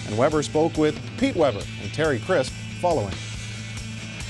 And Weber spoke with Pete Weber and Terry Crisp following.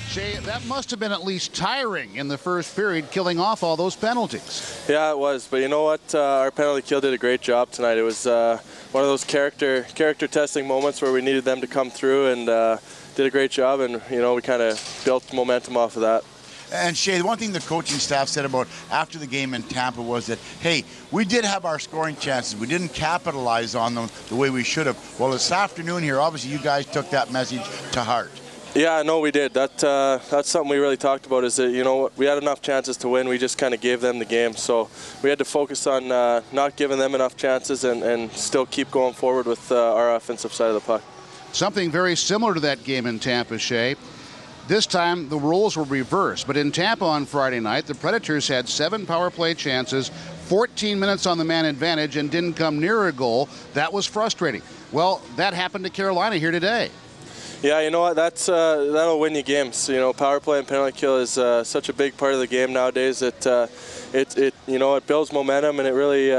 Shea, that must have been at least tiring in the first period, killing off all those penalties. Yeah, it was. But you know what? Our penalty kill did a great job tonight. It was one of those character testing moments where we needed them to come through, and did a great job. And you know, we kind of built momentum off of that. And Shea, one thing the coaching staff said about after the game in Tampa was that, hey, we did have our scoring chances. We didn't capitalize on them the way we should have. Well, this afternoon here, obviously you guys took that message to heart. Yeah, no, we did. That's something we really talked about, is that, you know, we had enough chances to win. We just kind of gave them the game. So we had to focus on not giving them enough chances and still keep going forward with our offensive side of the puck. Something very similar to that game in Tampa, Shea. This time the roles were reversed, but in Tampa on Friday night, the Predators had 7 power play chances, 14 minutes on the man advantage, and didn't come near a goal. That was frustrating. Well, that happened to Carolina here today. Yeah, you know what? That'll win you games. You know, power play and penalty kill is such a big part of the game nowadays that it builds momentum, and it really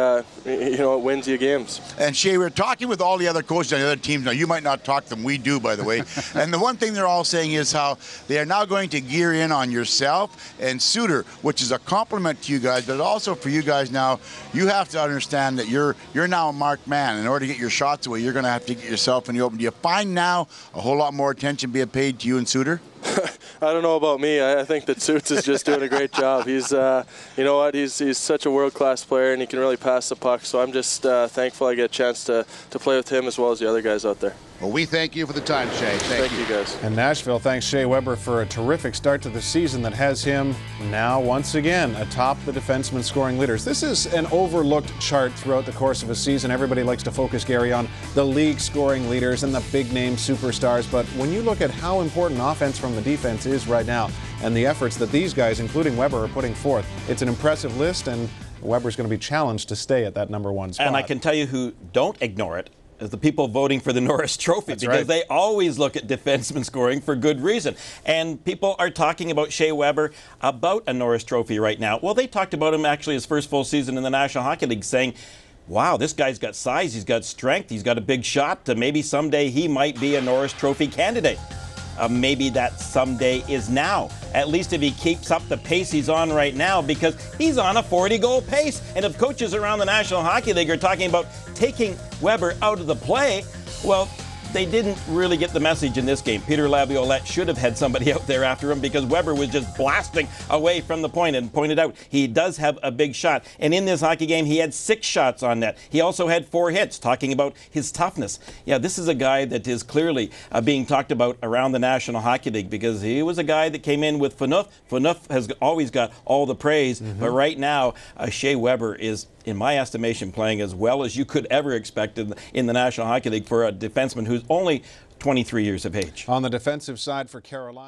it wins you games. And Shea, we're talking with all the other coaches on the other teams. Now, you might not talk to them. We do, by the way. And the one thing they're all saying is how they are now going to gear in on yourself and Suter, which is a compliment to you guys, but also for you guys now, you have to understand that you're now a marked man. In order to get your shots away, you're going to have to get yourself in the open. Do you find now a whole lot more attention being paid to you and Suter? I don't know about me. I think that Suits is just doing a great job. He's, you know what? He's such a world-class player, and he can really pass the puck. So I'm just thankful I get a chance to play with him as well as the other guys out there. Well, we thank you for the time, Shea. Thank you, guys. And Nashville thanks Shea Weber for a terrific start to the season that has him now once again atop the defenseman scoring leaders. This is an overlooked chart throughout the course of a season. Everybody likes to focus, Gary, on the league scoring leaders and the big-name superstars. But when you look at how important offense from the defense is right now and the efforts that these guys, including Weber, are putting forth, it's an impressive list, and Weber's going to be challenged to stay at that #1 spot. And I can tell you who don't ignore it is the people voting for the Norris Trophy. That's because right. They always look at defenseman scoring for good reason. And people are talking about Shea Weber about a Norris Trophy right now. Well, they talked about him actually his first full season in the National Hockey League, saying, wow, this guy's got size, he's got strength, he's got a big shot. Maybe someday he might be a Norris Trophy candidate. Maybe that someday is now, at least if he keeps up the pace he's on right now, because he's on a 40-goal pace. And if coaches around the National Hockey League are talking about taking Weber out of the play, well, they didn't really get the message in this game. Peter Laviolette should have had somebody out there after him, because Weber was just blasting away from the point, and pointed out he does have a big shot. And in this hockey game, he had 6 shots on net. He also had 4 hits, talking about his toughness. Yeah, this is a guy that is clearly being talked about around the National Hockey League, because he was a guy that came in with Phaneuf. Phaneuf has always got all the praise, but right now, Shea Weber is, in my estimation, playing as well as you could ever expect in the National Hockey League for a defenseman who's only 23 years of age. On the defensive side for Carolina.